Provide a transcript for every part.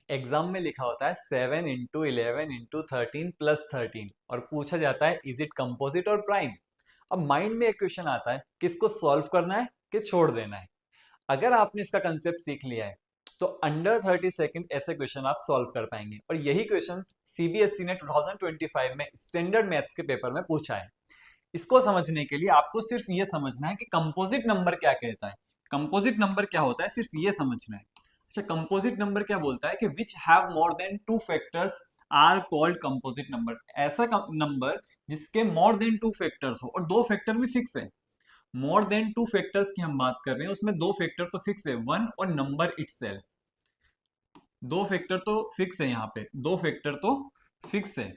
Exam में लिखा होता है 7 × 11 × 13 + 13 और पूछा जाता है इज इट कंपोजिट और प्राइम। अब माइंड में एक क्वेश्चन आता है कि इसको सॉल्व करना है कि छोड़ देना है। अगर आपने इसका कंसेप्ट सीख लिया है तो अंडर 30 सेकंड ऐसे क्वेश्चन आप सॉल्व कर पाएंगे, और यही क्वेश्चन सीबीएसई ने 2025 में स्टैंडर्ड मैथ्स के पेपर में पूछा है। इसको समझने के लिए आपको सिर्फ ये समझना है कि कंपोजिट नंबर क्या कहता है, कंपोजिट नंबर क्या होता है, सिर्फ ये समझना है। अच्छा, कंपोजिट नंबर क्या बोलता है कि which have more than 2 factors are called composite number. ऐसा नंबर जिसके मोर देन 2 फैक्टर्स हो और 2 फैक्टर भी फिक्स है। मोर देन 2 फैक्टर्स की हम बात कर रहे हैं, उसमें 2 फैक्टर तो फिक्स है, 1 और नंबर इटसेल्फ। 2 फैक्टर तो फिक्स है, यहाँ पे 2 फैक्टर तो फिक्स है,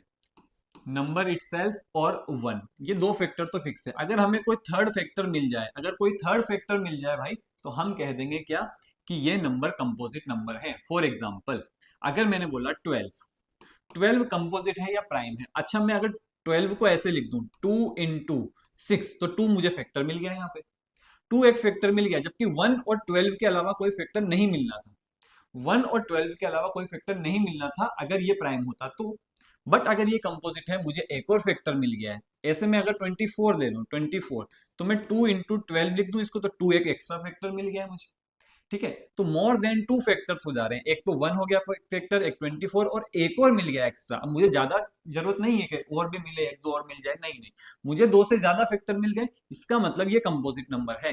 नंबर इटसेल्फ और 1, ये 2 फैक्टर तो फिक्स है। अगर हमें कोई थर्ड फैक्टर मिल जाए, अगर कोई थर्ड फैक्टर मिल जाए भाई, तो हम कह देंगे क्या कि ये नंबर कंपोजिट नंबर है। फॉर एग्जांपल, अगर मैंने बोला 12 कंपोजिट है या प्राइम है। अच्छा, मैं अगर 12 को ऐसे लिख दूं 2 × 6, तो 2 मुझे फैक्टर मिल गया यहाँ पे, 2 एक फैक्टर मिल गया, जबकि 1 और 12 के अलावा कोई फैक्टर नहीं मिलना था। 1 और 12 के अलावा कोई फैक्टर नहीं मिलना था अगर ये प्राइम होता तो। बट अगर ये कंपोजिट है, मुझे एक और फैक्टर मिल गया है। ऐसे में अगर 24 ले लूं, 24, तो मैं 2 × 12 लिख दूं इसको, तो 2 एक एक्स्ट्रा फैक्टर मिल गया है मुझे। ठीक है, तो मोर देन 2 फैक्टर्स हो जा रहे हैं। एक तो 1 हो गया फैक्टर, एक 24 और एक और मिल गया एक्स्ट्रा। अब मुझे ज्यादा जरूरत नहीं है कि और भी मिले, एक दो और मिल जाए, नहीं नहीं, मुझे 2 से ज्यादा फैक्टर मिल गए, इसका मतलब ये कंपोजिट नंबर है।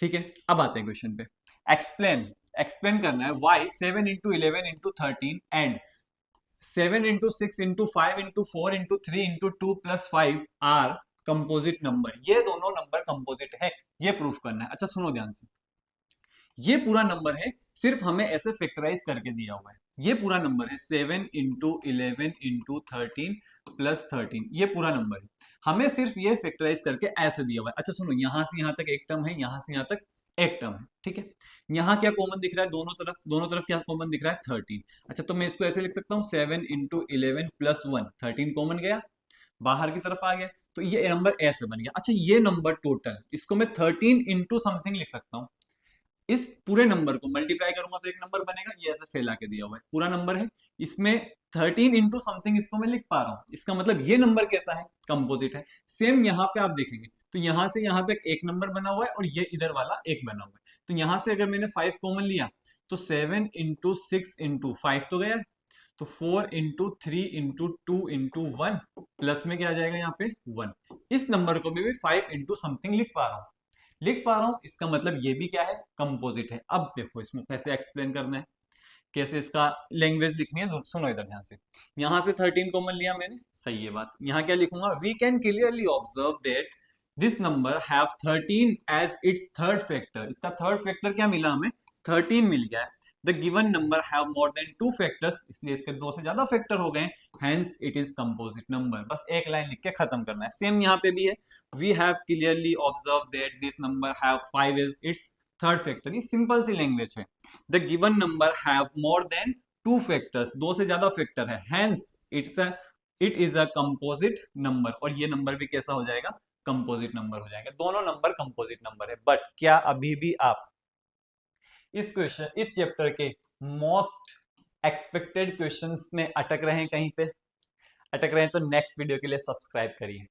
ठीक है, अब आते हैं क्वेश्चन पे। एक्सप्लेन एक्सप्लेन करना है Y 7 × 11 × 13 and 7 × 6 × 5 × 4 × 3 × 2 + 5 are composite number. ये दोनों नंबर कंपोजिट है, ये प्रूफ करना है। अच्छा सुनो ध्यान से, ये पूरा नंबर है, सिर्फ हमें ऐसे फैक्टराइज करके दिया हुआ है। ये पूरा नंबर है 7 × 11 × 13 + 13, ये पूरा नंबर है। हमें सिर्फ ये फैक्टराइज करके ऐसे दिया हुआ है। अच्छा सुनो, यहां से यहां तक एक टर्म है, यहां से यहां तक एक टर्म है। ठीक है, यहाँ क्या कॉमन दिख रहा है, दोनों तरफ क्या कॉमन दिख रहा है, 13। अच्छा, तो मैं इसको ऐसे लिख सकता हूँ 7 × 11 + 1, 13 कॉमन गया, बाहर की तरफ आ गया, तो ये नंबर ऐसे बन गया। अच्छा, ये नंबर टोटल, इसको मैं 13 इंटू समथिंग लिख सकता हूँ। इस पूरे नंबर को मल्टीप्लाई करूंगा तो एक नंबर बनेगा, ये ऐसे फैला के दिया हुआ है, पूरा नंबर है। इसमें 13 इंटू समथिंग इसको मैं लिख पा रहा हूं, इसका मतलब ये नंबर कैसा है, कंपोजिट है। सेम यहाँ पे आप देखेंगे तो यहां से यहां तक एक नंबर बना हुआ है और ये इधर वाला एक बना हुआ है। तो यहां से अगर मैंने 5 कॉमन लिया तो 7 × 6 × 5 तो गया, तो 4 × 3 × 2 × 1 प्लस में क्या आ जाएगा यहाँ पे 1। इस नंबर को भी 5 इंटू समथिंग लिख पा रहा हूं, इसका मतलब ये भी क्या है, कंपोजिट है। अब देखो इसमें कैसे एक्सप्लेन करना है, कैसे इसका लैंग्वेज लिखनी है, सुनो इधर ध्यान से। यहां से 13 कॉमन लिया मैंने, सही है बात। यहां क्या लिखूंगा, we can clearly observe that this number have 13 as its third factor. इसका थर्ड फैक्टर क्या मिला हमें, 13 मिल गया है। The given number have more than 2 factors, इसलिए इसके 2 से ज्यादा फैक्टर हो गए, hence it is composite number. बस एक लाइन लिख के खत्म करना है। सेम यहाँ पे भी है, we have clearly observe that this number have 5 as its third factor. ये सिंपल सी लैंग्वेज है। The given number have more than 2 factors, 2 से ज्यादा फैक्टर है, hence it is a composite number. और ये नंबर भी कैसा हो जाएगा, कंपोजिट नंबर हो जाएगा। दोनों नंबर कंपोजिट नंबर है। बट क्या अभी भी आप इस चैप्टर के मोस्ट एक्सपेक्टेड क्वेश्चंस में अटक रहे हैं, कहीं पे अटक रहे हैं, तो नेक्स्ट वीडियो के लिए सब्सक्राइब करिए।